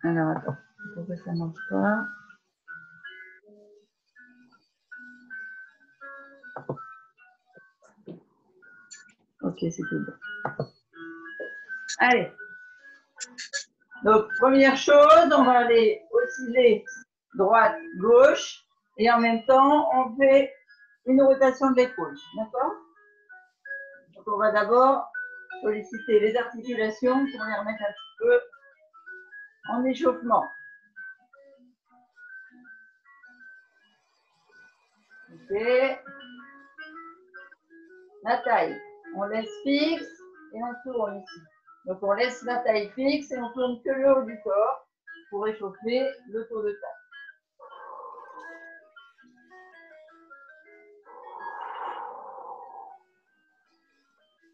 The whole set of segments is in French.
Alors, attends, pourquoi ça ne marche pas? Ok, c'est tout bon. Allez. Donc, première chose, on va aller osciller droite, gauche, et en même temps, on fait une rotation de l'épaule. D'accord? Donc, on va d'abord solliciter les articulations pour les remettre un petit peu en échauffement. Ok. La taille, on laisse fixe et on tourne ici. Donc on laisse la taille fixe et on tourne que le haut du corps pour réchauffer le tour de taille.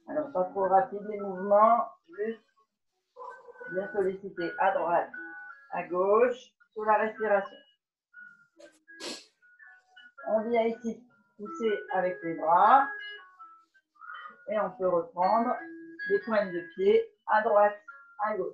Alors pas trop rapide les mouvements, juste bien solliciter à droite, à gauche, sur la respiration. On vient ici pousser avec les bras et on peut reprendre les pointes de pied à droite, à gauche.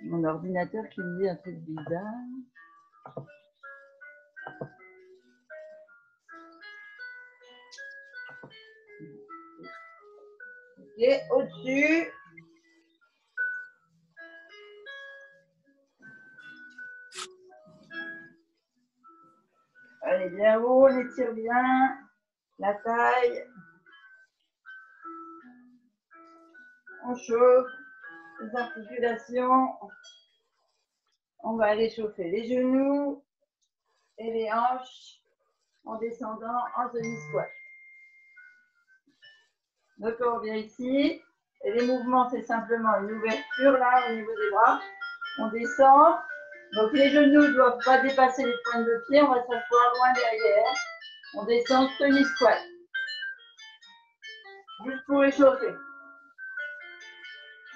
Mon ordinateur qui me dit un truc bizarre. Ok, au-dessus. Allez, bien haut, on étire bien la taille. On chauffe les articulations. On va aller chauffer les genoux et les hanches en descendant en semi-squat. Donc on revient ici. Et les mouvements, c'est simplement une ouverture là au niveau des bras. On descend. Donc les genoux ne doivent pas dépasser les pointes de pied. On va s'asseoir loin derrière. On descend semi-squat. Juste pour échauffer.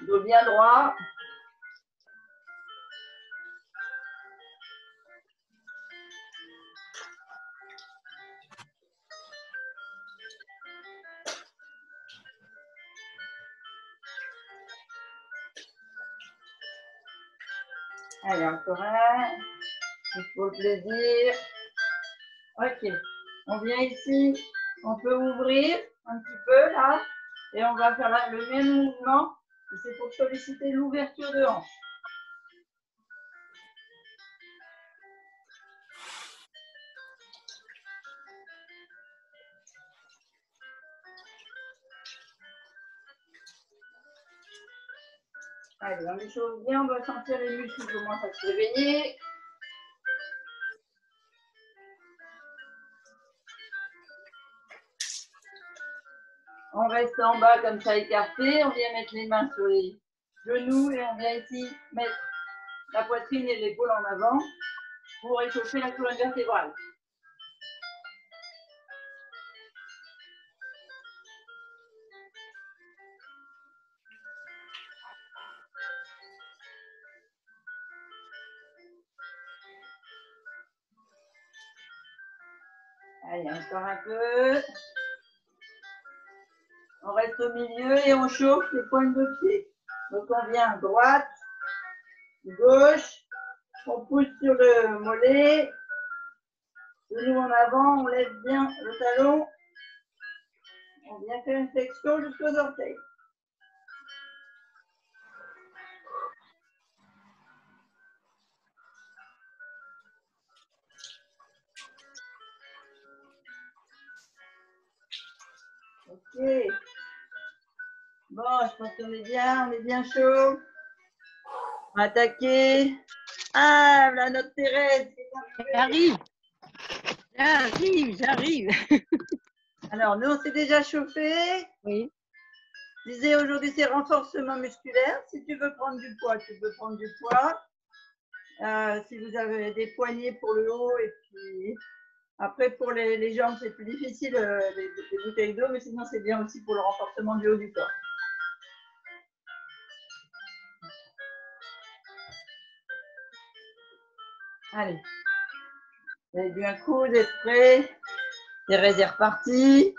Dos bien droit. Allez, encore un. Juste pour le plaisir. Ok. On vient ici. On peut ouvrir un petit peu là. Et on va faire le même mouvement. C'est pour solliciter l'ouverture de hanche. Allez, on échauffe bien. On va sentir les muscles qui commencent à se réveiller. On reste en bas comme ça écarté. On vient mettre les mains sur les genoux et on vient ici mettre la poitrine et l'épaule en avant pour réchauffer la colonne vertébrale. Allez, encore un peu. On reste au milieu et on chauffe les pointes de pied. Donc on vient droite, gauche, on pousse sur le mollet, genou en avant, on lève bien le talon. On vient faire une flexion jusqu'aux orteils. Ok. Bon, je pense qu'on est bien chaud. On va attaquer. Ah, là, notre Thérèse. J'arrive. J'arrive. Alors, nous, on s'est déjà chauffé. Oui. Je disais, aujourd'hui, c'est renforcement musculaire. Si tu veux prendre du poids, tu peux prendre du poids. Si vous avez des poignets pour le haut et puis après pour les jambes, c'est plus difficile, les bouteilles d'eau, mais sinon, c'est bien aussi pour le renforcement du haut du corps. Allez. Vous avez bu un coup d'être prêt. Thérèse est repartie.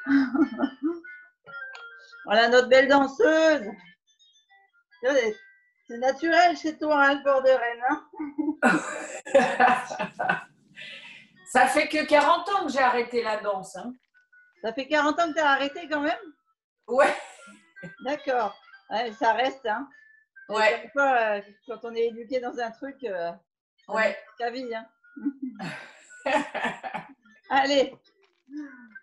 Voilà notre belle danseuse. C'est naturel chez toi, hein, le port de Rennes. Hein. Ça fait que 40 ans que j'ai arrêté la danse. Hein. Ça fait 40 ans que tu as arrêté quand même? Ouais. D'accord. Ouais, ça reste. Hein. Ouais. Pas, quand on est éduqué dans un truc, ouais. Ta vie. Hein. Allez.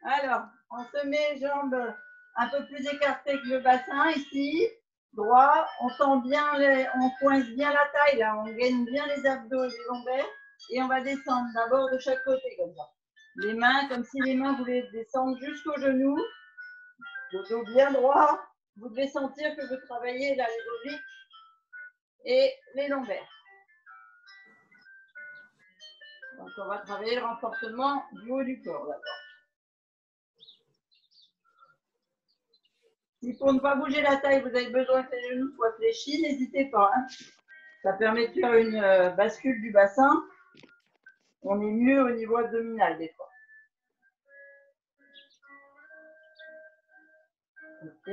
Alors, on se met jambes un peu plus écartées que le bassin ici. Droit. On tend bien, on coince bien la taille là. On gaine bien les abdos et les lombaires. Et on va descendre d'abord de chaque côté comme ça. Les mains, comme si les mains voulaient descendre jusqu'aux genoux. Le dos bien droit. Vous devez sentir que vous travaillez là les obliques et les lombaires. Donc, on va travailler le renforcement du haut du corps d'abord. Si pour ne pas bouger la taille, vous avez besoin que les genoux soient fléchis, n'hésitez pas. Hein. Ça permet de faire une bascule du bassin. On est mieux au niveau abdominal des fois. Ok.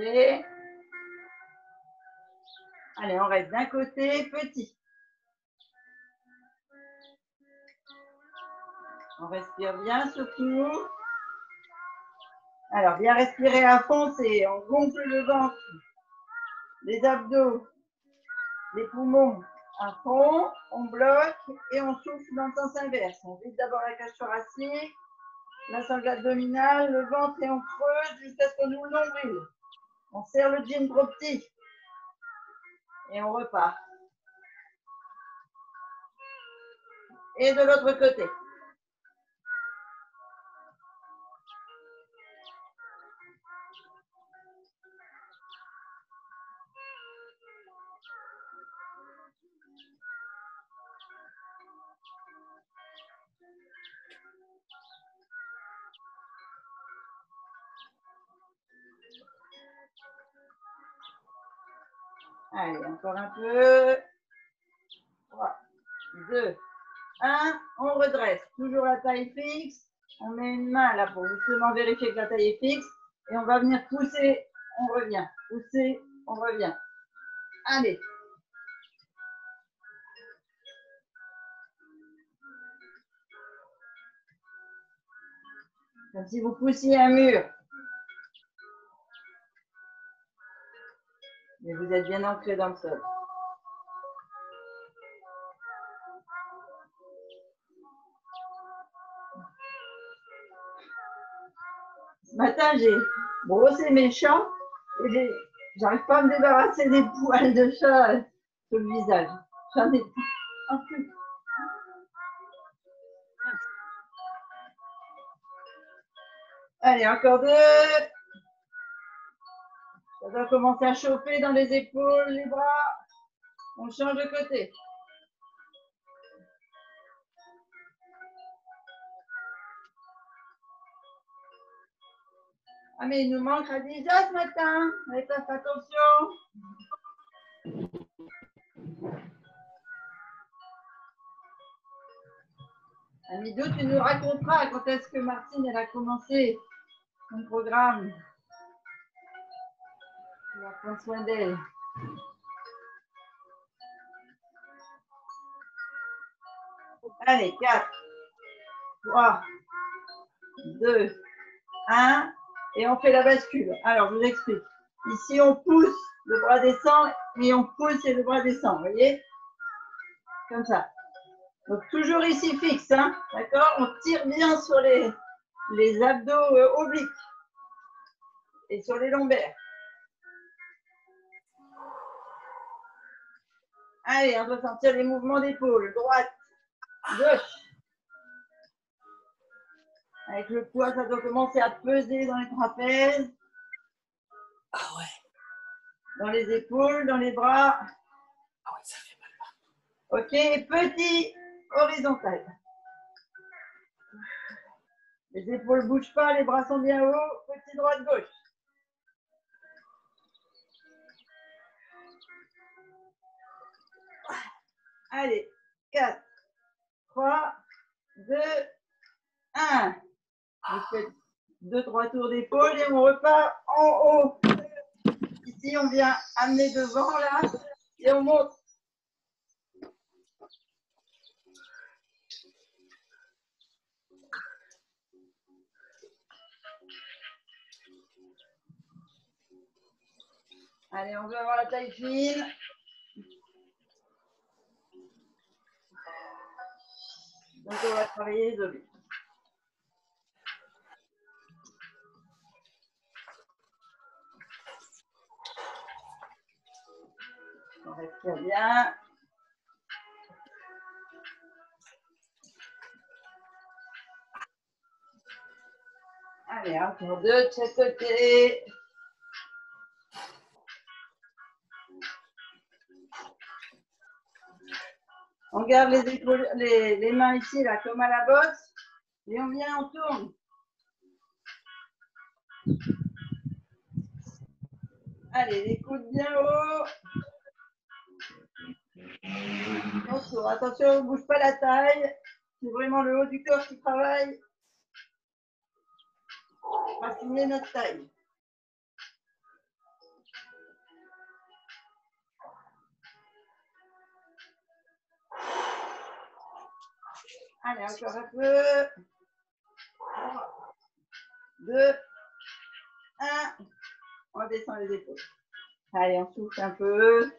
Allez, on reste d'un côté, petit. On respire bien surtout. Alors, bien respirer à fond, c'est on gonfle le ventre, les abdos, les poumons à fond, on bloque et on souffle dans le sens inverse. On vide d'abord la cage thoracique, la sangle abdominale, le ventre et on creuse jusqu'à ce qu'on ouvre le nombril. On serre le jean trop petit et on repart. Et de l'autre côté. Allez, encore un peu. 3, 2, 1. On redresse. Toujours la taille fixe. On met une main là pour justement vérifier que la taille est fixe. Et on va venir pousser. On revient. Pousser. On revient. Allez. Comme si vous poussiez un mur. Mais vous êtes bien ancré dans le sol. Ce matin, j'ai brossé mes chats et j'arrive pas à me débarrasser des poils de chat sur le visage. J'en ai un peu. Allez, encore 2. Ça va commencer à chauffer dans les épaules, les bras. On change de côté. Ah, mais il nous manque Khadija ce matin. Allez, faites attention. Amido, tu nous raconteras quand est-ce que Martine elle a commencé son programme. Tu vas prendre soin d'elle. Allez, 4, 3, 2, 1. Et on fait la bascule. Alors, je vous explique. Ici, on pousse, le bras descend, et on pousse et le bras descend. Vous voyez? Comme ça. Donc, toujours ici fixe. Hein, d'accord? On tire bien sur les abdos obliques et sur les lombaires. Allez, on doit sentir les mouvements d'épaule. Droite, gauche. Avec le poids, ça doit commencer à peser dans les trapèzes. Ah ouais. Dans les épaules, dans les bras. Ah ouais, ça fait mal. Ok, petit horizontal. Les épaules ne bougent pas, les bras sont bien hauts. Petit droite-gauche. Allez, 4, 3, 2, 1. Vous faites 2-3 tours d'épaule et on repart en haut. Ici, on vient amener devant là et on monte. Allez, on veut avoir la taille fine. Donc, on va travailler les obliques. On respire bien. Allez, encore 2 de chaque côté. On garde les épaules, les mains ici, là, comme à la boxe. Et on vient, on tourne. Allez, les coudes bien haut. On tourne. Attention, on ne bouge pas la taille. C'est vraiment le haut du corps qui travaille. On va affiner notre taille. Allez, encore un peu. 2, 1. On descend les épaules. Allez, on souffle un peu.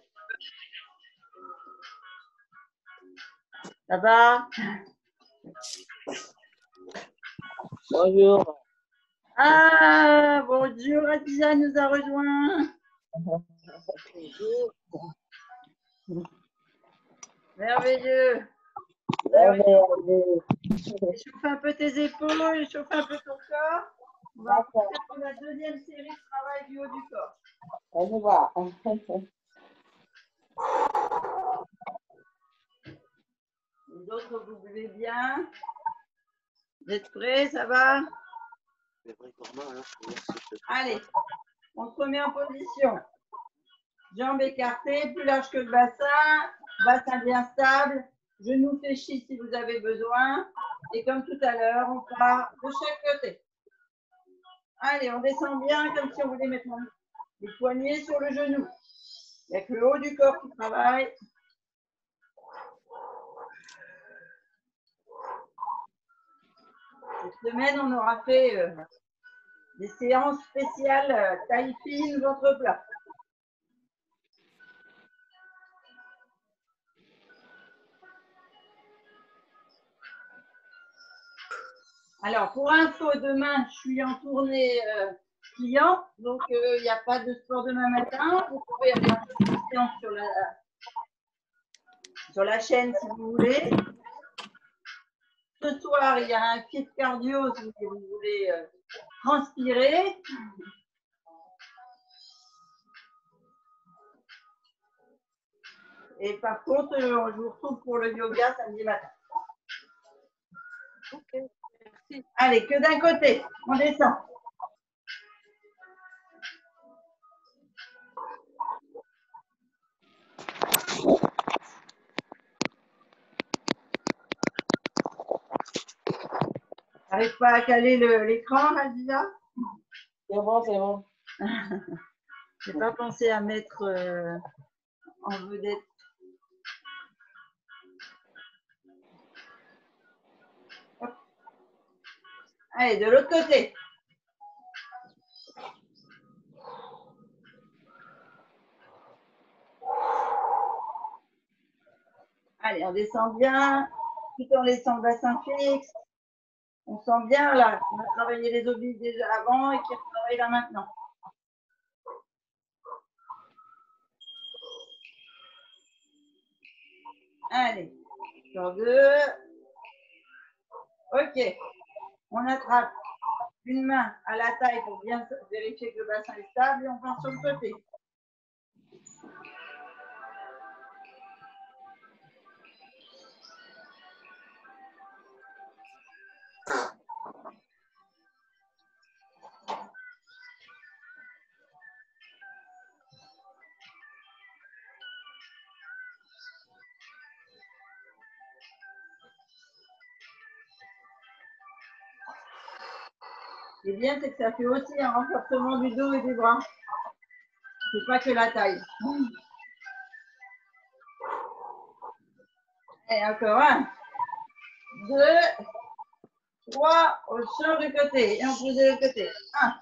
Ça va? Bonjour. Ah, bonjour, Adja nous a rejoint. Merveilleux. Chauffe un peu tes épaules, chauffe un peu ton corps. On va faire la deuxième série de travail du haut du corps. On va. Les autres, vous buvez bien. Vous êtes prêts, ça va? Allez, on se remet en position. Jambes écartées, plus large que le bassin. Bassin bien stable. Genoux fléchis si vous avez besoin. Et comme tout à l'heure, on part de chaque côté. Allez, on descend bien comme si on voulait mettre les poignets sur le genou. Il n'y a que le haut du corps qui travaille. Cette semaine, on aura fait des séances spéciales taille fine, ventre plat. Alors, pour info, demain, je suis en tournée client, donc il n'y a pas de sport demain matin. Vous pouvez aller en séance sur la chaîne si vous voulez. Ce soir, il y a un kit cardio si vous voulez transpirer. Et par contre, je vous retrouve pour le yoga samedi matin. Ok, merci. Allez, que d'un côté, on descend. T'arrives pas à caler l'écran, Radija? C'est bon, c'est bon. J'ai pas pensé à mettre en vedette. Hop. Allez, de l'autre côté. Allez, on descend bien, tout en laissant le bassin fixe. On sent bien là, on a travaillé les obliques déjà avant et qui retravaille là maintenant. Allez, sur 2. Ok, on attrape une main à la taille pour bien vérifier que le bassin est stable et on part sur le côté. Ce qui est bien, c'est que ça fait aussi un renforcement du dos et des bras. C'est pas que la taille. Et encore 1, 2, 3, on change de côté et on pousse de l'autre côté. 1.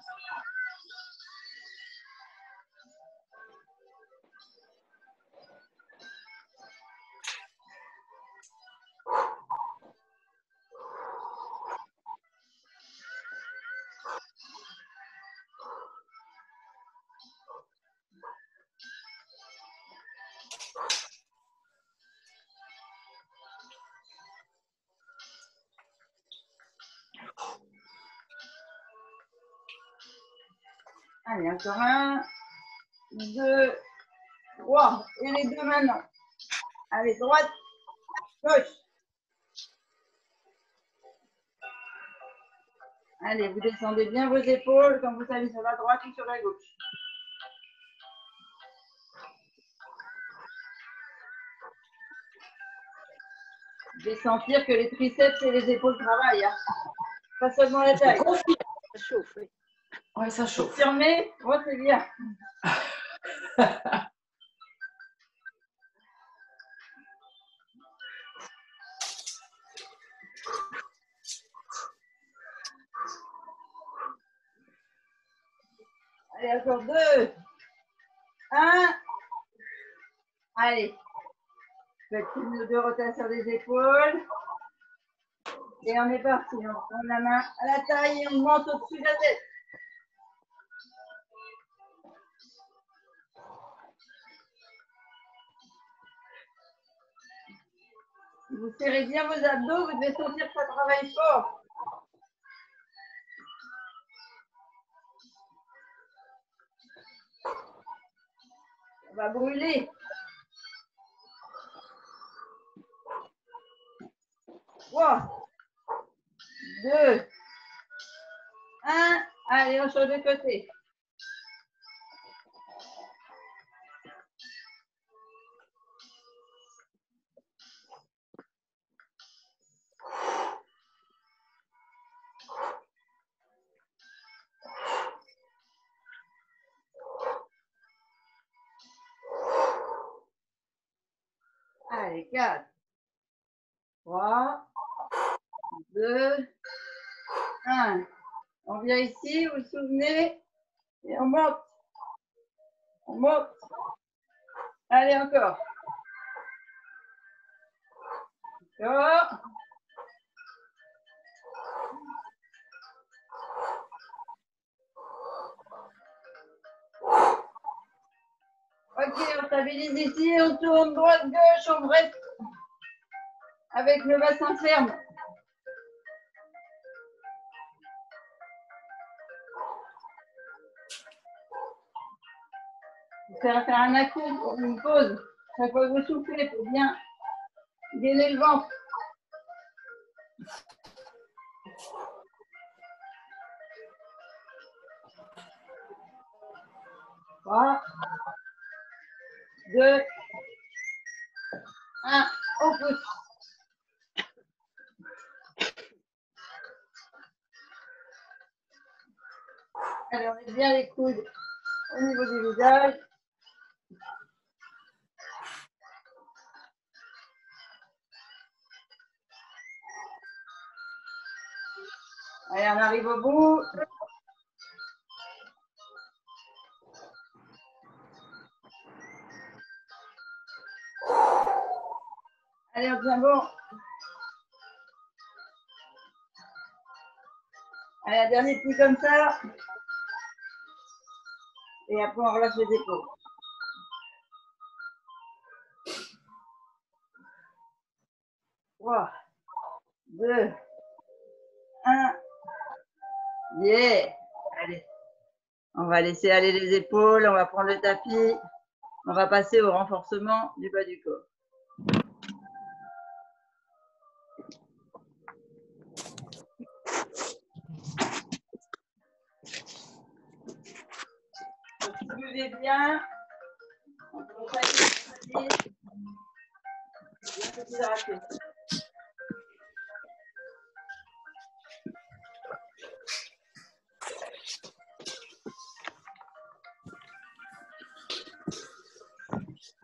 Allez, encore 1, 2, 3. Et les deux maintenant. Allez, droite, gauche. Allez, vous descendez bien vos épaules quand vous allez sur la droite ou sur la gauche. Vous devez sentir que les triceps et les épaules travaillent. Hein. Pas seulement la taille. Ça chauffe, oui. Ouais, ça chauffe. Confirmé, moi c'est bien. Allez, encore 2, 1. Allez. Faites une ou deux rotations des épaules. Et on est parti. On prend la main à la taille et on monte au-dessus de la tête. Si vous serrez bien vos abdos, vous devez sentir que ça travaille fort. On va brûler. 3, 2, 1. Allez, on change de côté. Allez, 4, 3, 2, 1. On vient ici, vous vous souvenez, et on monte. On monte. Allez, encore. Encore. Ok, on stabilise ici, on tourne droite, gauche, on reste avec le bassin ferme. Vous faire un à-coup, une pause. Chaque fois que vous soufflez pour bien gainer le ventre. Trois, 2, 1, on pousse. Allez, on met bien les coudes au niveau du visage. Allez, on arrive au bout. Allez, on tient bon. Allez, un dernier pli comme ça. Et après, on relâche les épaules. Trois, 2, 1. Yeah. Allez. On va laisser aller les épaules. On va prendre le tapis. On va passer au renforcement du bas du corps. Buvez bien.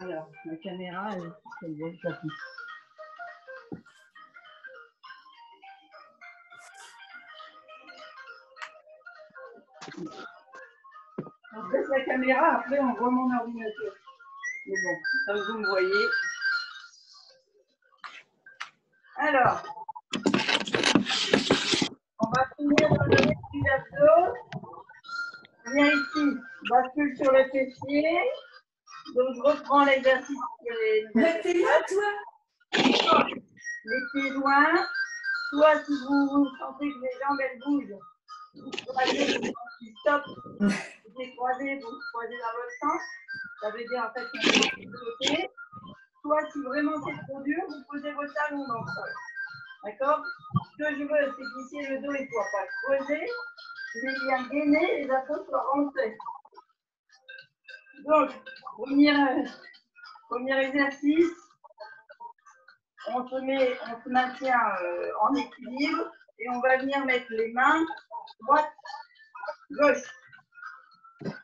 Alors, la caméra, c'est le bon tapis. On baisse la caméra, après on voit mon ordinateur. Mais bon, comme vous me voyez. Alors, on va finir dans le du abdos. Viens ici, bascule sur le fessier. Donc, je reprends l'exercice. Mais t'es là, toi? Les pieds joints. Soit si vous sentez que les jambes elles bougent, vous croisez, tu stops, vous les croisez, vous croisez dans l'autre sens. Ça veut dire en fait qu'on est de côté. Soit si vraiment c'est trop dur, vous posez vos talons dans le sol. D'accord? Ce que je veux, c'est qu'ici le dos ne soit pas creusé, mais bien gainé, les abdos soient rentrés. Donc, premier exercice. On se maintient en équilibre et on va venir mettre les mains droite, gauche.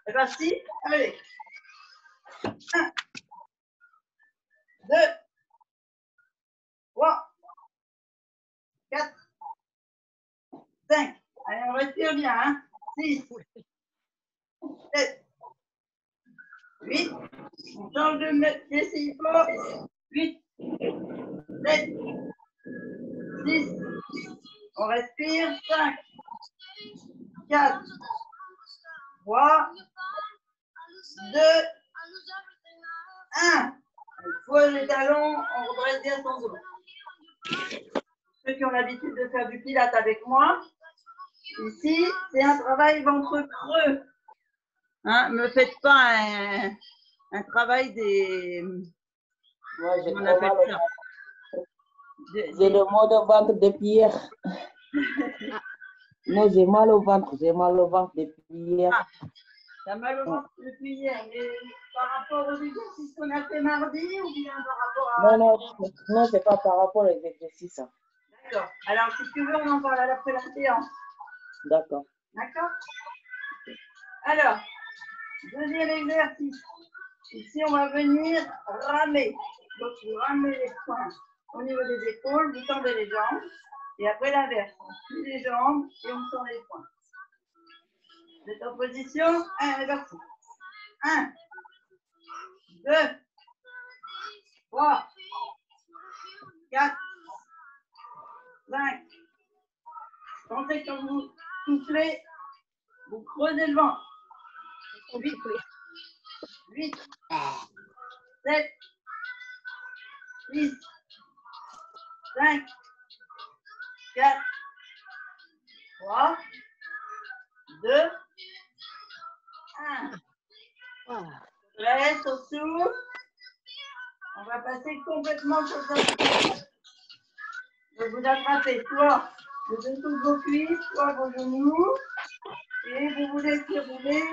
C'est parti? Allez. 1, 2, 3, 4, 5. Allez, on respire bien. Hein? 6, 7, 8. On change de pied s'il faut. 8, 7, 6. On respire. 5, 4, 3, 2, 1. On pose les talons, on redresse bien son dos. Ceux qui ont l'habitude de faire du pilates avec moi, ici, c'est un travail ventre creux. Hein, me faites pas un travail des... Moi, j'ai on trop appelle mal au ça. ventre. J'ai le mot de ventre depuis hier. Non, j'ai mal au ventre. J'ai mal au ventre depuis hier. Ah, t'as mal au ventre depuis hier. Mais par rapport aux exercices qu'on a fait mardi ou bien par rapport à... Non, c'est pas par rapport aux exercices. D'accord. Alors, si tu veux, on en parle après la séance. D'accord. D'accord? Alors, deuxième exercice. Ici, on va venir ramer. Donc, vous ramez les poings au niveau des épaules, vous tendez les jambes. Et après l'inverse, on suit les jambes et on tend les poings. Vous êtes en position? Allez, parti. 1, 2, 3, 4, 5. Sentez quand vous soufflez, vous creusez le ventre. 8, 7, 6, 5, 4, 3, 2, 1. Reste au souffle. On va passer complètement sur ça. Vous attrapez soit le dessous de vos cuisses, soit vos genoux. Et vous vous laissez rouler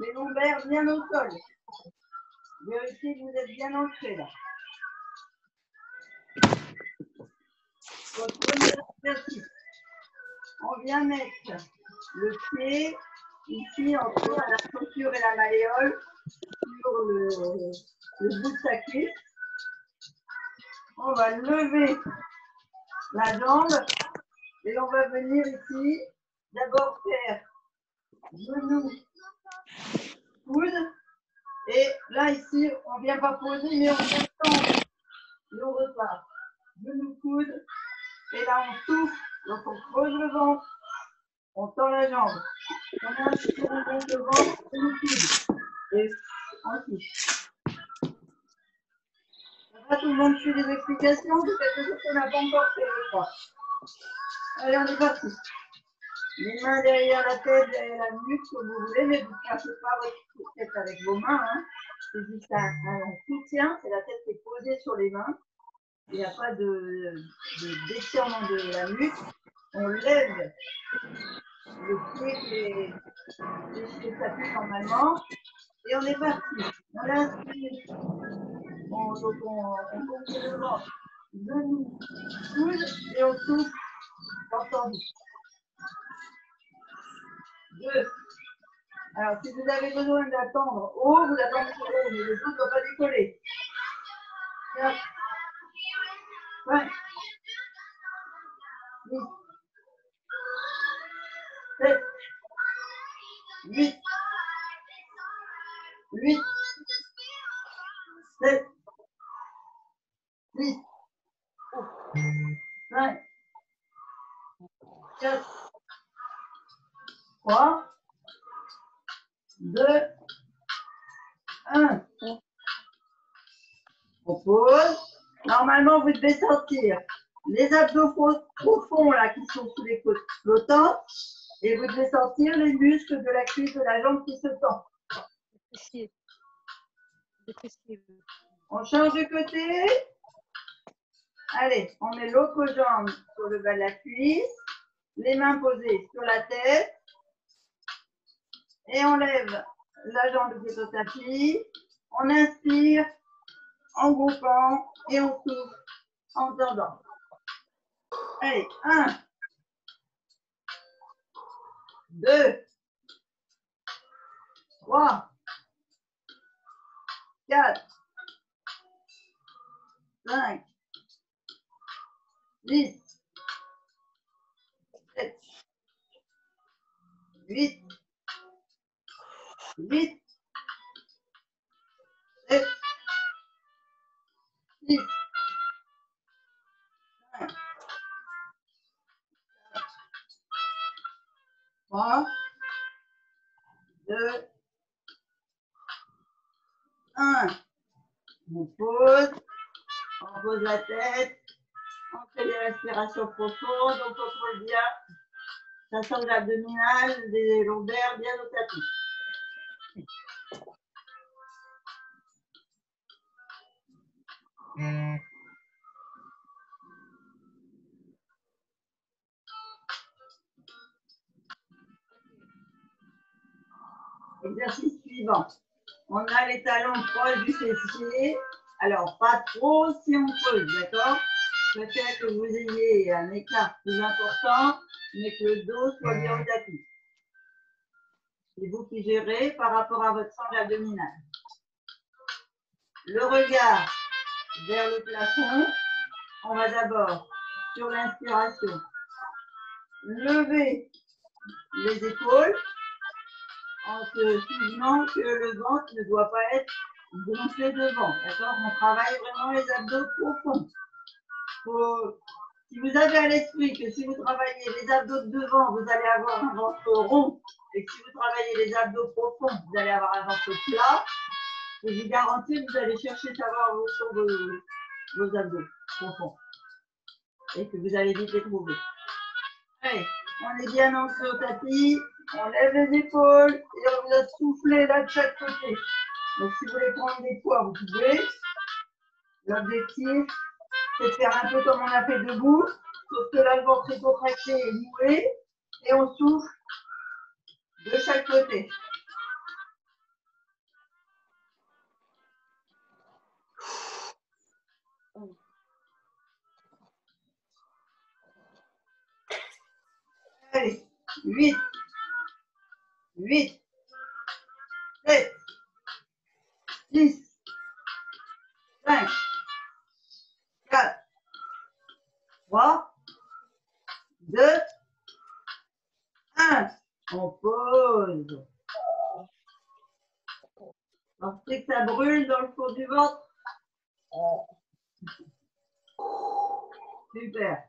les lombaires bien au sol. Vérifiez que vous êtes bien ancré là. Votre premier exercice. On vient mettre le pied ici entre la chaussure et la malléole sur le bout de sa cuisse. On va lever la jambe et on va venir ici d'abord faire genou, coude. Et là ici, on ne vient pas poser, mais on vient tendre. Et on repart. Genou, coude. Et là, on souffle. Donc, on creuse le ventre. On tend la jambe. On inspire, on monte le ventre, genou, coude. Et on souffle. Ça va, tout le monde suit les explications? C'est quelque chose qu'on n'a pas encore fait, je crois. Allez, on est parti. Les mains derrière la tête, derrière la nuque, comme vous voulez, mais vous ne cassez pas votre tête avec vos mains. Hein. C'est juste un soutien, c'est la tête qui est posée sur les mains. Il n'y a pas de déchirement de la nuque. On lève le pied qui s'appuie normalement. Et on est parti. On inspire. Donc on gonfle le ventre. Genou, coude et on souffle. Entendu. 2, Alors, si vous avez besoin d'attendre haut, vous attendez sur haut, mais le dos ne doit pas décoller. 4, 5, 6, 7, 8, 8, 7, 6, 5, 4, 3, 2, 1. On pose. Normalement, vous devez sentir les abdos profonds là qui sont sous les côtes flottantes et vous devez sentir les muscles de la cuisse de la jambe qui se tend. On change de côté. Allez, on met l'autre jambe sur le bas de la cuisse, les mains posées sur la tête et on lève la jambe qui est au tapis. On inspire en groupant et on souffle en tendant. Allez, 1, 2, 3, 4, 5, 6, 7, 8, 8, 7, 6, 5, 3, 2, 1. On pose la tête, on fait des respirations profondes, on contrôle bien la sangle abdominale, des lombaires bien au tapis. Exercice suivant. On a les talons proches du fessier. Alors, pas trop si on creuse, d'accord? Peut-être que vous ayez un écart plus important, mais que le dos soit bien au tapis. C'est vous qui gérez par rapport à votre sangle abdominale. Le regard vers le plafond. On va d'abord, sur l'inspiration, lever les épaules en se souvenant que le ventre ne doit pas être gonflé devant. D'accord? On travaille vraiment les abdos profonds. Si vous avez à l'esprit que si vous travaillez les abdos de devant, vous allez avoir un ventre rond, et que si vous travaillez les abdos profonds, vous allez avoir un ventre plat, je vous garantis que vous allez chercher savoir où sont vos abdos profonds et que vous allez vite les trouver. Allez, on est bien ancré au tapis, on lève les épaules et on va souffler là de chaque côté. Donc si vous voulez prendre des poids, vous pouvez. L'objectif, c'est de faire un peu comme on a fait debout, sauf que là le ventre est contracté et noué, et on souffle de chaque côté. Allez, 8, 8, 7, 6, 5, 4, 3, 2, 1. On pose. Pensez que ça brûle dans le fond du ventre. Super.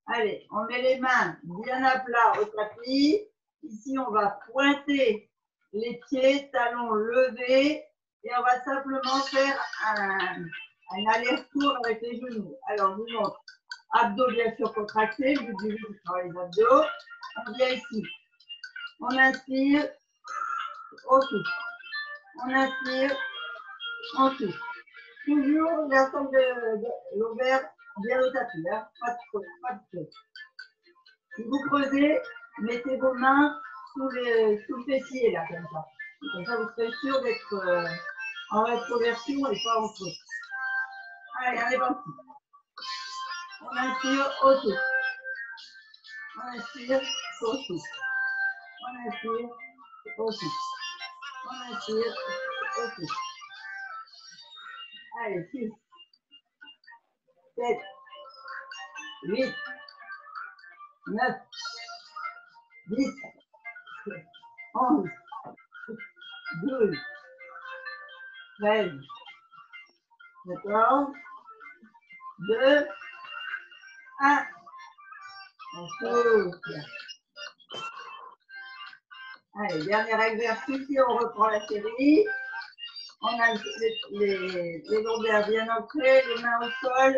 Allez, on met les mains bien à plat au tapis. Ici, on va pointer les pieds, talons levés. Et on va simplement faire un aller-retour avec les genoux. Alors, je vous montre. Abdos bien sûr contractés. Le but du jeu, c'est de travailler les abdos. On vient ici. On inspire. On souffle. On inspire. On souffle. Toujours l'ensemble de l'ovaire bien au tapis. Hein. Pas de creux, pas de creux. Si vous creusez, mettez vos mains sous le fessier, là, comme ça. Comme ça, vous serez sûr d'être en rétroversion et pas en creux. Allez, on est parti. On inspire, au souffle. On inspire, au souffle. On inspire, Ok. On attire. Ok. Allez, 6, 7, 8, 9, 10, 11, 12, 13, 14, 2, 1. On souffle. Allez, dernier exercice, et on reprend la série. On a les lombaires bien ancrés, les mains au sol.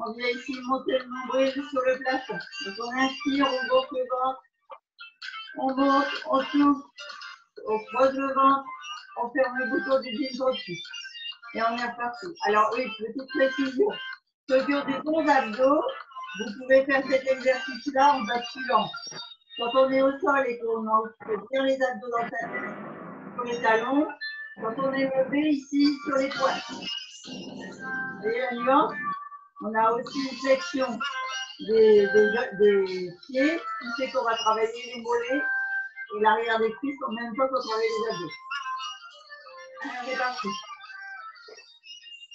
On vient ici monter le nombril sur le plafond. Donc on inspire, on gonfle le ventre. On monte, on souffle, on creuse le ventre, on ferme le bouton du jean au-dessus. Et on est reparti. Alors oui, petite précision. Ceux qui ont des bons abdos, vous pouvez faire cet exercice-là en basculant. Quand on est au sol et qu'on fait bien les abdos dans sa tête, sur les talons, quand on est levé ici, sur les poings. Vous voyez la nuance? On a aussi une flexion des pieds qui fait qu'on va travailler les mollets et l'arrière des cuisses en même temps qu'on travaille les abdos. Allez, on est parti.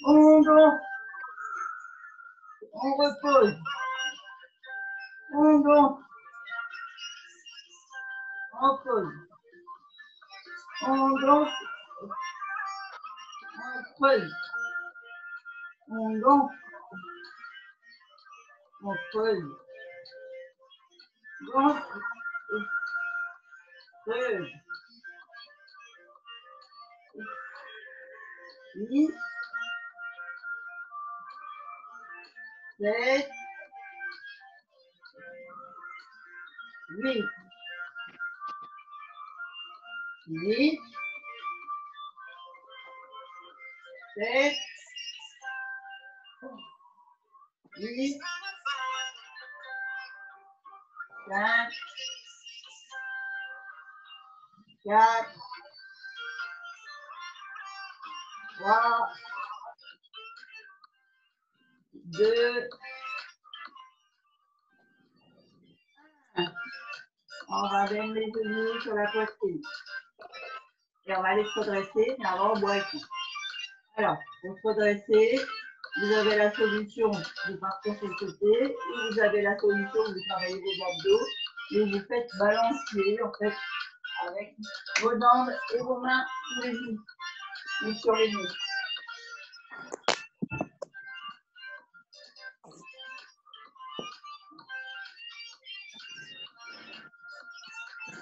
On gonfle. On repose. On gonfle. On pose. On gonfle. On creuse. On gonfle. On creuse. Gonfle. Creuse. 6, 7, 8, 8, 7, 8, 5, 4, 3, 2, 1. On ramène les genoux sur la poitrine. Et on va aller se redresser, mais avant on boit un coup. Alors, pour se redresser, vous avez la solution, vous partez sur le côté, ou vous avez la solution, vous travaillez vos abdos, et vous faites balancier, en fait, avec vos jambes et vos mains sur les genoux, ou sur les genoux.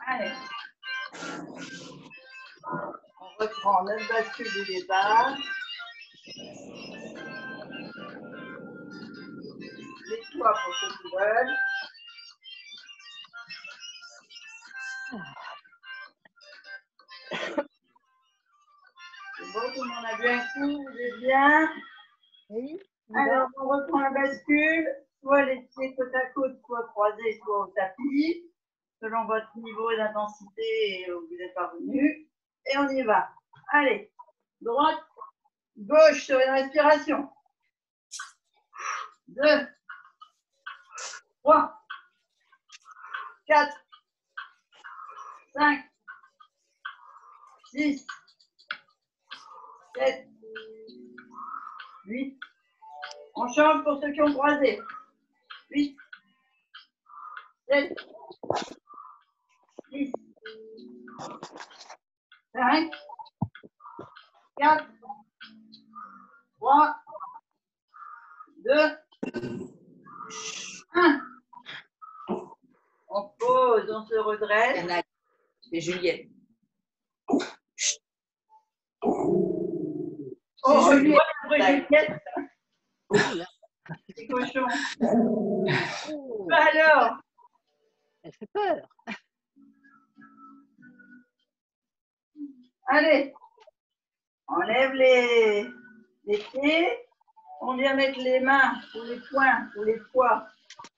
Allez. On reprend notre bascule du départ. Les toits pour ceux qui veulent. C'est bon, tout le monde a bien coup, vous êtes bien? Oui. Alors, on reprend la bascule, soit les pieds côte à côte, soit croisés, soit au tapis, selon votre niveau d'intensité et où vous êtes parvenu. Et on y va. Allez, droite, gauche sur une respiration. 2, 3, 4, 5, 6, 7, 8. On change pour ceux qui ont croisé. 8, 7, 6, 5, 4, 3, 2, 1. On pose, on se redresse. C'est Juliette. Oh, Juliette. C'est cochon. Alors, Elle fait peur. allez, on lève les pieds, on vient mettre les mains ou les poings ou les poids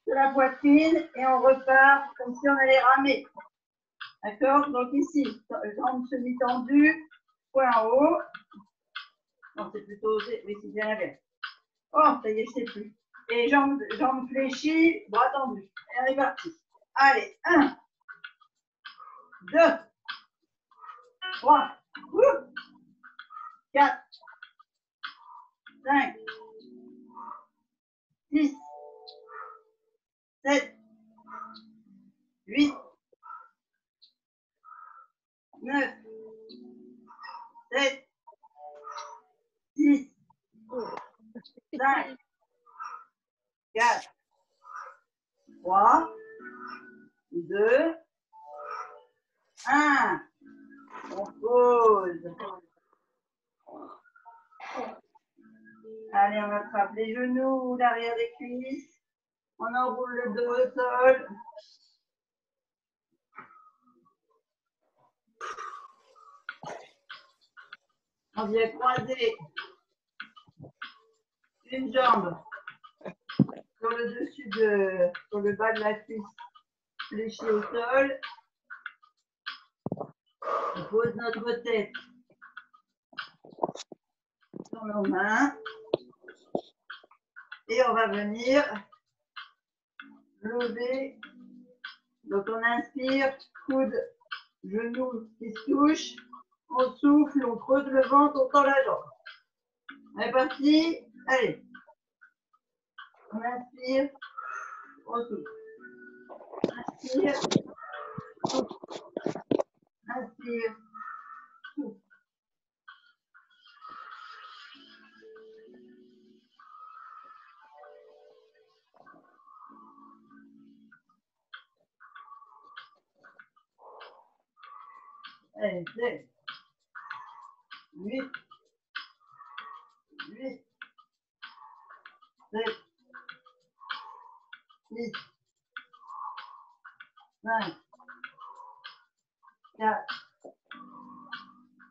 sur la poitrine et on repart comme si on allait ramer. D'accord? Donc ici, jambes semi-tendues, poing en haut. Non, c'est plutôt, oui, c'est bien l'inverse. Oh, ça y est, je sais plus. Et jambes fléchies, bras tendus. Et on est parti. Allez, 1, 2, 3, 4, 5, 6, 7, 8, 9, 7, 6, 5, 4, 3, 2, 1. On pose. Allez, on attrape les genoux, l'arrière des cuisses. On enroule le dos au sol. On vient croiser une jambe sur le dessus sur le bas de la cuisse, fléchie au sol. On pose notre tête sur nos mains et on va venir lever. Donc on inspire, coude, genou qui se touchent. On souffle, on creuse le ventre, on tend la jambe. On est parti. Allez. On inspire, on souffle. Inspire, souffle. Inspire, souffle. Allez, 7, 8, 8, 7, 6, 5, 4,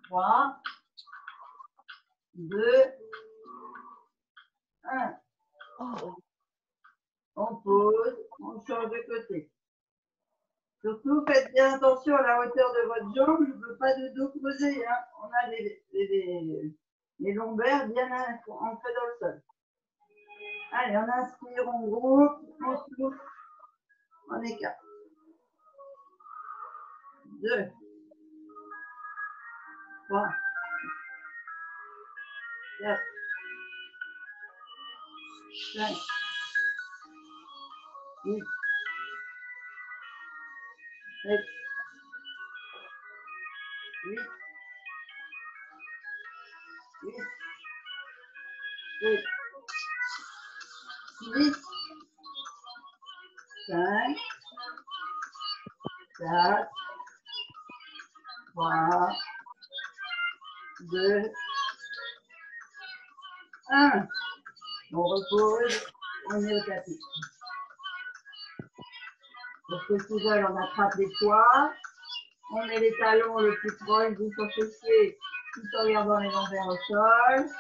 3, 2, 1. On pose, on change de côté. Surtout, faites bien attention à la hauteur de votre jambe. Je ne veux pas de dos creusé. Hein. On a les lombaires bien ancrés dans le sol. Allez, on inspire, on groupe, on souffle, on écarte. 2, 3, 4, 5, 6, 7, 8, 8, 7, 6, 5, 4, 3, 2, 1. On repose, on est au tapis. Pour ceux qui veulent, on attrape les poids. On met les talons le plus proche du fessier tout en regardant les lombaires au sol.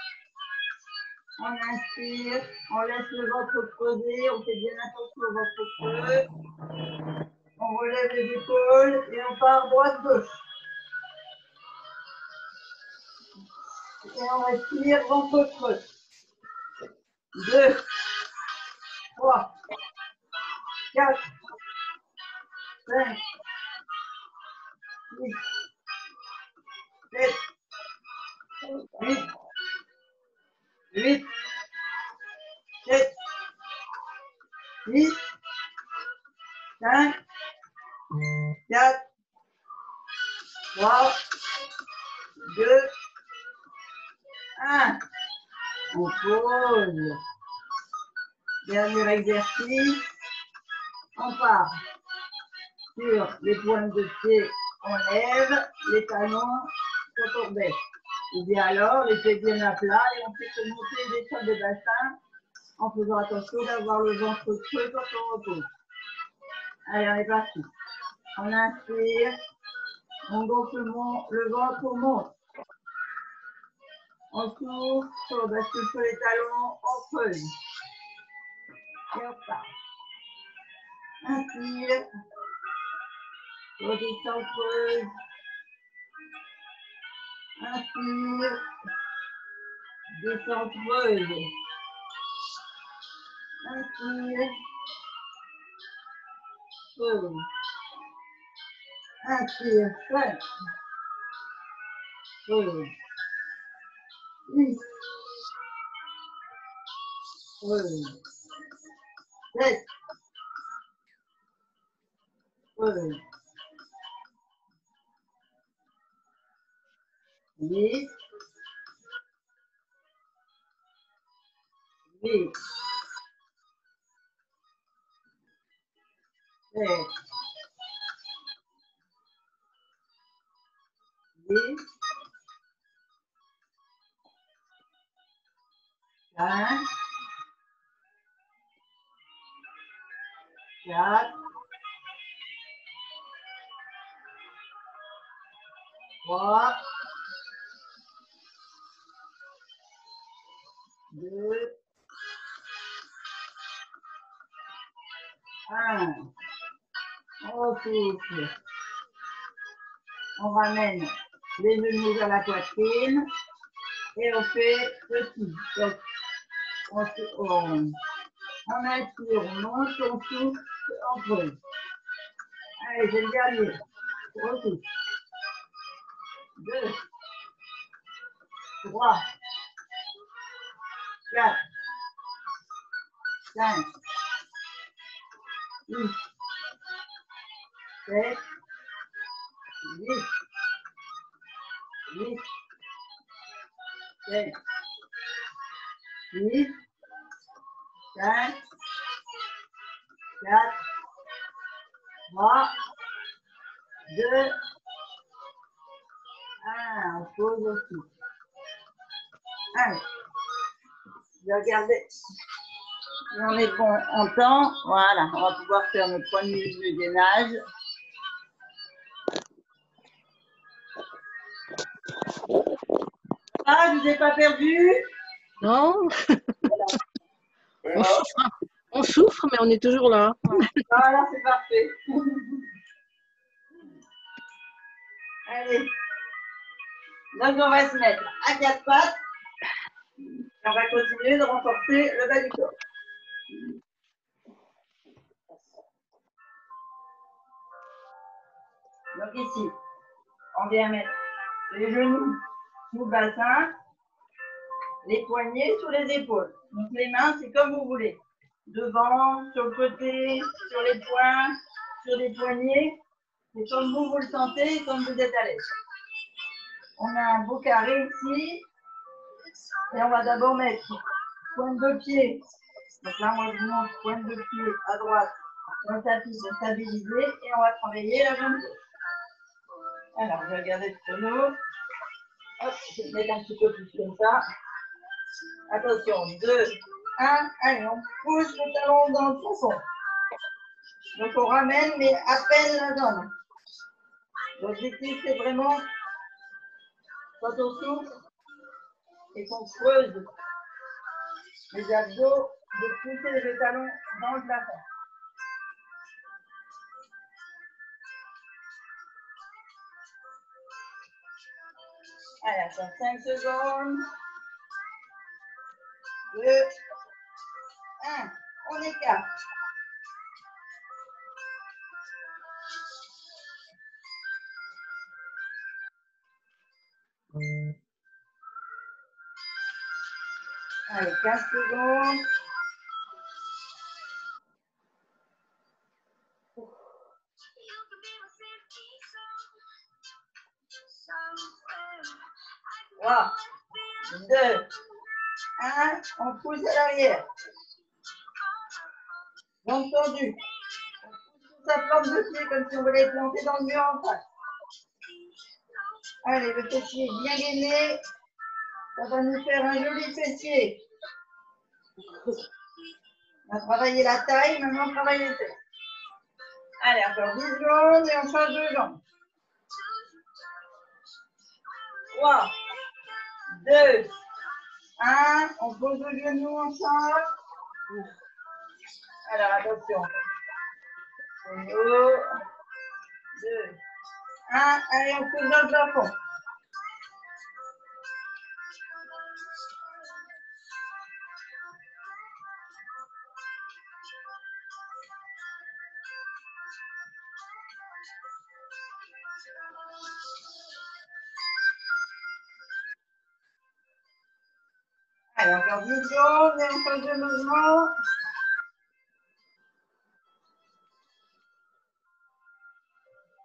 On inspire, on laisse le ventre creuser, on fait bien attention au ventre creux. On relève les épaules et on part droite-gauche. Et on respire, ventre creux. 2, 3, 4, 5, 6, 7, 8, 8, 7, 6, 5, 4, 3, 2, 1. On pose. Dernier exercice. On part sur les pointes de pied, on lève, les talons quand on baisse. Ou bien alors, les pieds bien à plat et on fait que monter et descendre le bassin en faisant attention d'avoir le ventre creux quand on repose. Allez, on est parti. On inspire, on gonfle le ventre, on monte. On souffle, on bascule sur les talons, on creuse. Et on part. Inspire, redescend, creuse. Inspire, descend, creuse. Inspire, creuse. Inspire, creuse. Oui. 8. Oui. 7. Oui. 8. 8. 7. 8. 5. 4. 3. 2. 1. On souffle. On ramène les genoux vers la poitrine et on fait petit. Donc, on inspire, on monte, on souffle, on creuse. Allez, c'est le dernier. Retouche. 2, 3, 4, 5, 6, 7, 8, 8, 7, 6, 5, 4, 3, 2, 1. On pose aussi. Allez, je vais regarder si on est bon en temps. Voilà, on va pouvoir faire notre premier de gainage. Ah, je ne vous ai pas perdu. Non, Voilà. on souffre, mais on est toujours là. Voilà, c'est parfait. Allez. Donc, on va se mettre à quatre pattes. On va continuer de renforcer le bas du corps. Donc ici, on vient mettre les genoux sous le bassin, les poignets sous les épaules. Donc les mains, c'est comme vous voulez. Devant, sur le côté, sur les poings, sur les poignets. C'est comme vous le sentez, comme vous êtes à l'aise. On a un beau carré ici. Et on va d'abord mettre pointe de pied. Donc là, moi, je vous montre pointe de pied à droite dans le tapis de stabiliser. Et on va travailler la jambe gauche. Alors, je vais regarder le chrono. Hop, je vais mettre un petit peu plus comme ça. Attention, 2, 1. Allez, on pousse le talon dans le plafond. Donc, on ramène, mais à peine la jambe. L'objectif, c'est vraiment, quand on souffle et qu'on creuse les abdos, de pousser le talon dans le plafond. Allez, attends 5 secondes. 2, 1. On écarte. Allez, 15 secondes. Trois, 2, 1. On pousse à l'arrière. Jambes tendues. On pousse sur sa plante de pied comme si on voulait planter dans le mur en face. Allez, le fessier bien gainé. Ça va nous faire un joli fessier. On a travaillé la taille, maintenant on travaille les fesses. Allez, encore 10 secondes et on change de jambe. 3, 2, 1. On pose le genou, on change. Alors, attention. Genou. 2, 1. Allez, on pousse dans le plafond. Allez, encore 10 secondes et on change de mouvement.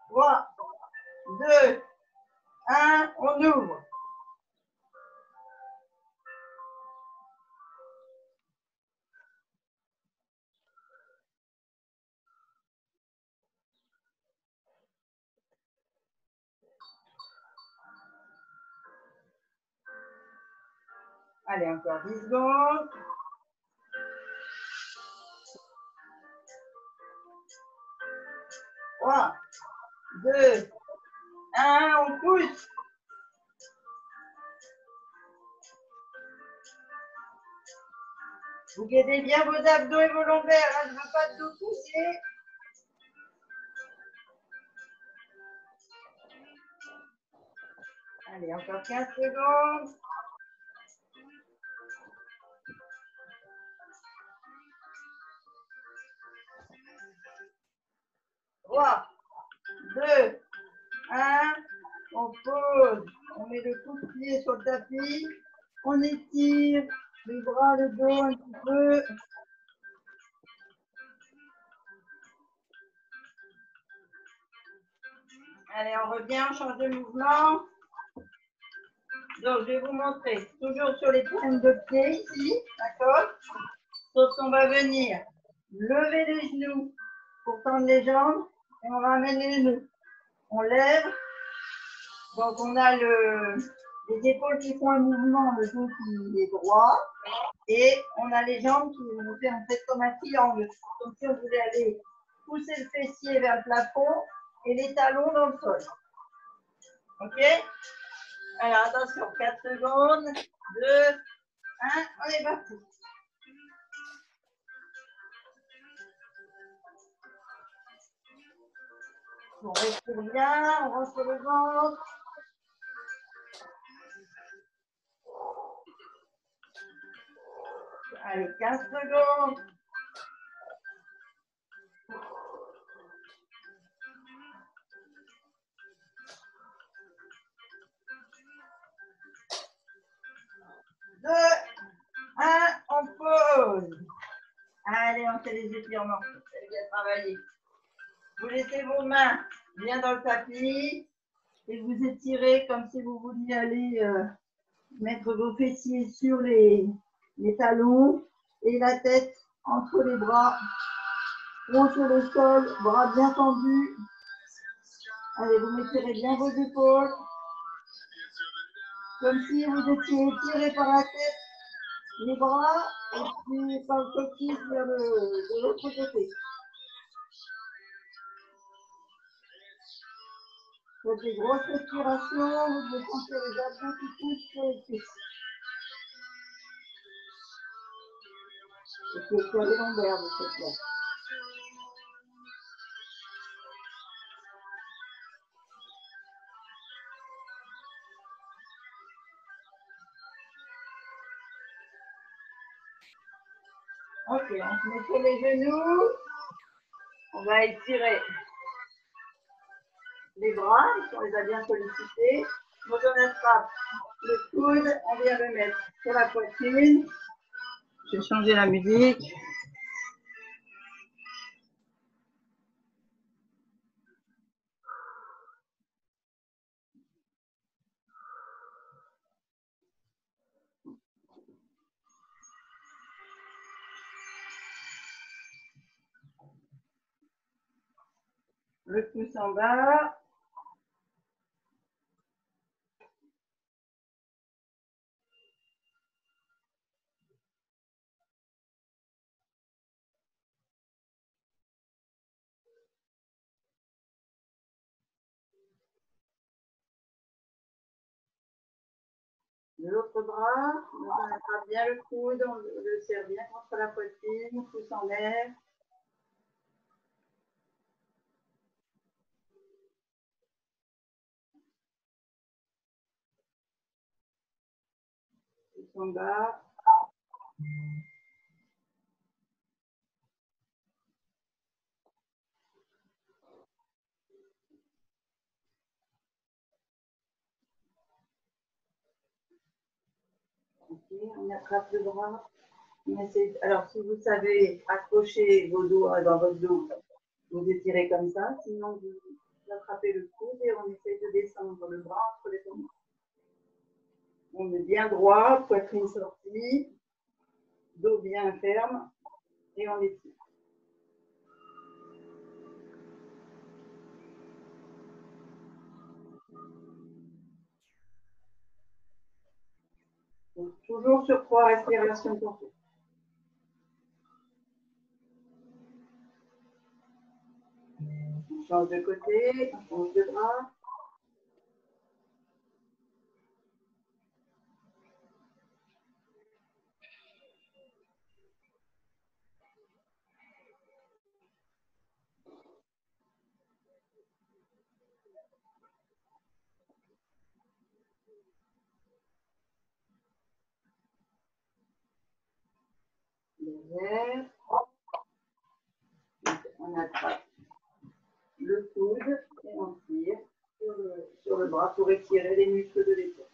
Trois, deux, un, on ouvre. Allez, encore 10 secondes. Trois, deux, un, on pousse. Vous guidez bien vos abdos et vos lombaires, hein, je ne veux pas de dos pousser. Allez, encore 15 secondes. Trois, deux, un, on pose. On met le coup de pied sur le tapis. On étire les bras, le dos un petit peu. Allez, on revient, on change de mouvement. Donc, je vais vous montrer, toujours sur les pointes de pied ici, d'accord? Sauf qu'on va venir lever les genoux pour tendre les jambes et on ramène les genoux. On lève, donc on a les épaules qui font un mouvement, le dos qui est droit et on a les jambes qui nous fait en fait comme un triangle. Donc si on voulait aller pousser le fessier vers le plafond et les talons dans le sol. Ok? Alors attention, 4 secondes, 2, 1, on est parti. On respire bien, on rentre le ventre. Allez, 15 secondes. Deux, un, on pose. Allez, on fait les étirements. Vous avez bien travaillé. Vous laissez vos mains bien dans le tapis et vous étirez comme si vous vouliez aller mettre vos fessiers sur les talons et la tête entre les bras. Front sur le sol, bras bien tendus. Allez, vous m'étirez bien vos épaules. Comme si vous étiez étiré par la tête, les bras, et puis par le coccyx vers de l'autre côté. Faites des grosses respirations, vous devez sentir les abdos qui poussent sur les cuisses. Et puis sur les lombaires de cette place. Ok, on se met sur les genoux. On va étirer les bras, on les a bien sollicités. Donc on attrape le coude, on vient le mettre sur la poitrine. Je vais changer la musique. Le pouce en bas. L'autre bras, on attrape bien le coude, on le serre bien contre la poitrine, pouce en l'air. Pouce en bas. Ok, on attrape le bras. On essaie... Alors, si vous savez accrocher vos doigts dans votre dos, vous étirez comme ça. Sinon, vous attrapez le coude et on essaie de descendre le bras entre les jambes. On est bien droit, poitrine sortie, dos bien ferme et on étire. Donc, toujours sur 3 respirations complètes. On change de côté, on change de bras. Derrière. On attrape le coude et on tire sur le bras pour étirer les muscles de l'épaule.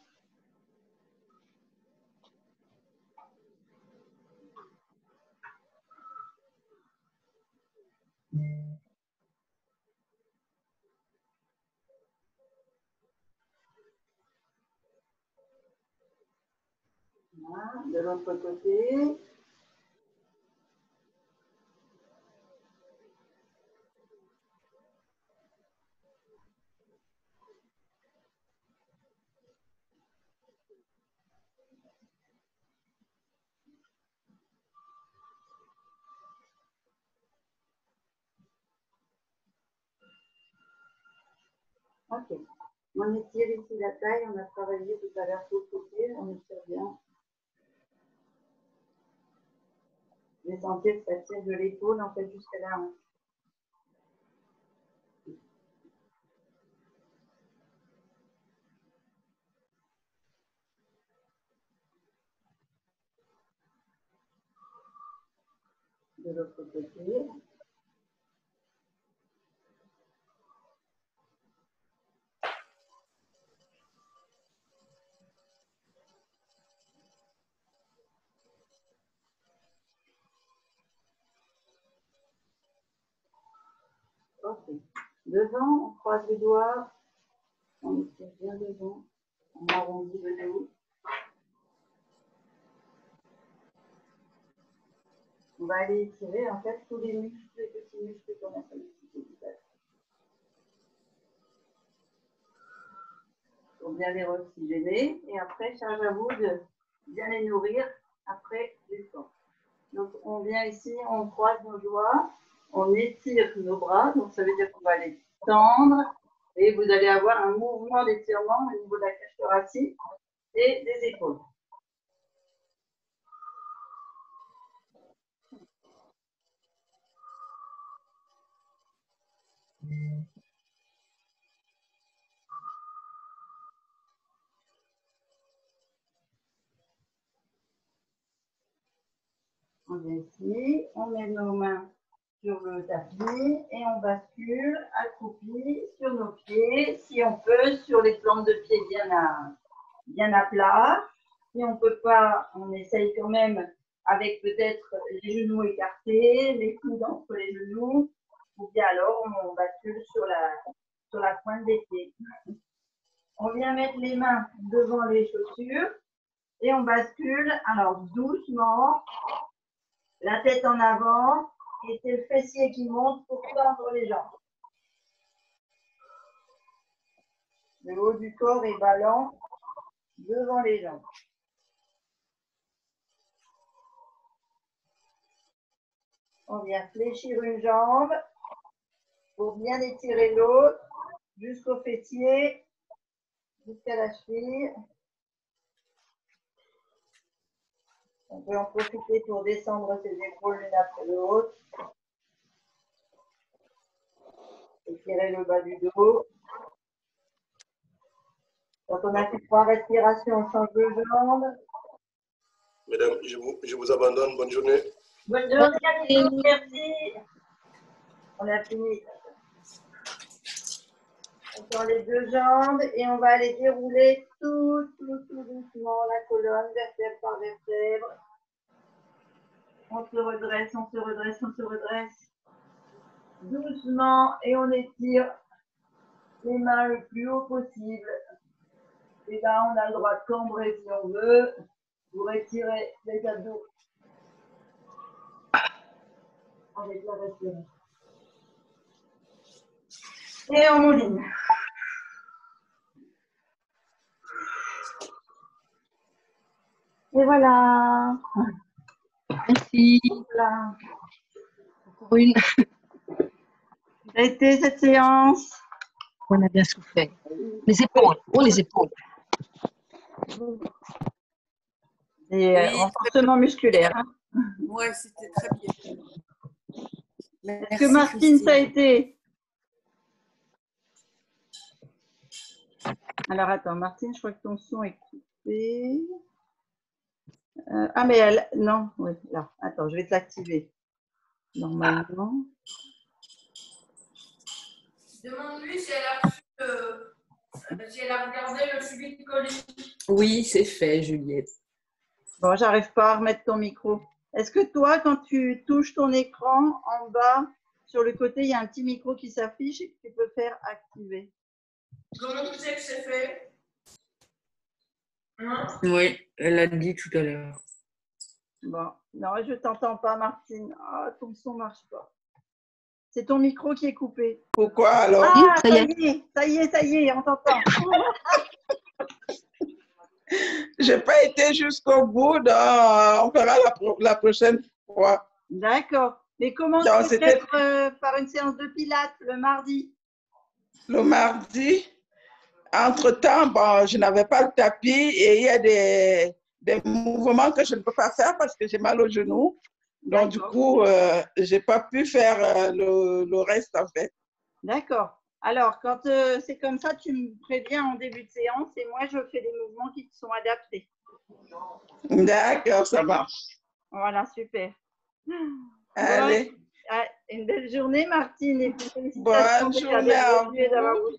Voilà, de l'autre côté. Ok. On étire ici la taille. On a travaillé tout à l'heure sur le côté. On étire bien. Vous sentez que ça tire de l'épaule en fait jusqu'à la hanche. De l'autre côté. Ok. Devant, on croise les doigts. On étire bien devant. On arrondit le dos. On va aller étirer en fait tous les muscles, les petits muscles qu'on a sollicités tout à l'heure. Pour bien les oxygéner. Et après, charge à vous de bien les nourrir après l'effort. Donc, on vient ici, on croise nos doigts, on étire nos bras. Donc, ça veut dire qu'on va les tendre. Et vous allez avoir un mouvement d'étirement au niveau de la cage thoracique et des épaules. On vient ici, on met nos mains sur le tapis et on bascule accroupi sur nos pieds, si on peut, sur les plantes de pied bien à plat. Si on ne peut pas, on essaye quand même avec peut-être les genoux écartés, les coudes entre les genoux, ou bien alors on bascule sur la pointe des pieds. On vient mettre les mains devant les chaussures et on bascule, alors doucement, la tête en avant, et c'est le fessier qui monte pour tendre les jambes. Le haut du corps est ballant devant les jambes. On vient fléchir une jambe pour bien étirer l'autre jusqu'au fessier, jusqu'à la cheville. On peut en profiter pour descendre ses épaules l'une après l'autre. Étirer le bas du dos. Quand on a fait 3 respirations, on change de jambe. Mesdames, je vous abandonne. Bonne journée. Bonne journée, merci. On a fini. Sur les deux jambes et on va aller dérouler tout doucement la colonne, vertèbre par vertèbre. On se redresse, on se redresse, on se redresse. Doucement et on étire les mains le plus haut possible. Et là, on a le droit de cambrer si on veut. Vous retirez les abdos avec la respiration. Et on mouline. Et voilà. Merci. Voilà. Pour une. Ça a été cette séance. On a bien souffert. Les épaules. Oh, les épaules. Et Oui. renforcement musculaire. Hein. Ouais, c'était très bien. Est-ce que Martine, ça a été? Alors attends, Martine, je crois que ton son est coupé. Ah mais elle, non, oui, là. Attends, je vais te l'activer. Normalement. Demande-lui si elle a regardé le suivi de colis. Oui, c'est fait, Juliette. Bon, j'arrive pas à remettre ton micro. Est-ce que toi, quand tu touches ton écran, en bas, sur le côté, il y a un petit micro qui s'affiche et que tu peux faire activer? Comment tu sais que c'est fait? Hein? Oui, elle a dit tout à l'heure. Bon, non, je t'entends pas, Martine. Ah, ton son marche pas. C'est ton micro qui est coupé. Pourquoi alors? Ah, ça y est. ça y est, on t'entend. Je n'ai pas été jusqu'au bout. On fera la prochaine fois. D'accord. Mais comment Non, tu c'était- fais par une séance de pilates le mardi? Le mardi, entre-temps, bon, je n'avais pas le tapis et il y a des mouvements que je ne peux pas faire parce que j'ai mal au genou. Donc, du coup, je n'ai pas pu faire le reste, en fait. D'accord. Alors, quand c'est comme ça, tu me préviens en début de séance et moi, je fais des mouvements qui te sont adaptés. D'accord, ça marche. Voilà, super. Allez, Bon, une belle journée, Martine. Et puis, félicitations bonne de journée à d'avoir vous.